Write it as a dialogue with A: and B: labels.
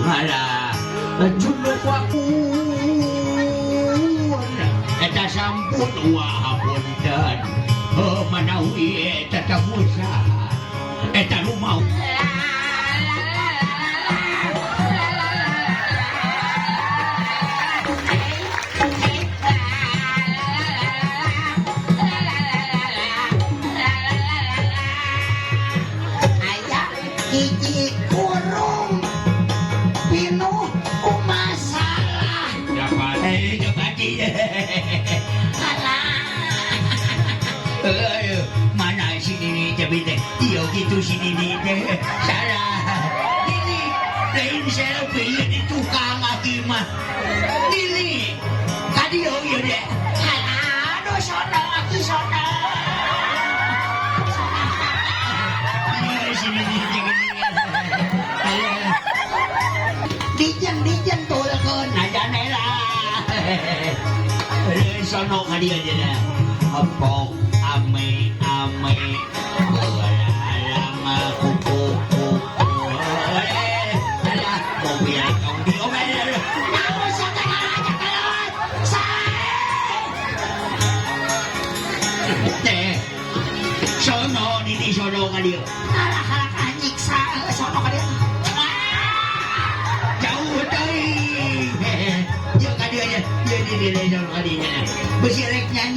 A: ngalah juluk waku eta sampun wahapunten manawi eta tabusa eta rumah
B: hiji kurung pinuh ku masalah
A: dapat mana si Nini tapi teh iya gitu si Nini teh salah Nini lain selfie di tukang aki mah Nini tadi oh iya deh
B: aduh sono aki sono
A: si Nini
B: dijen tulkeun
A: aja nela sono ka dia aja dah apok ame lama kuku alah mau biar kau diomelin
B: naon sakana aja kelon
A: teh sono Nini sono ka dia
B: halak anyiksa sono ka dia
A: jauh teh ya ka dia nya dia sono ka dia besi rek nyanyi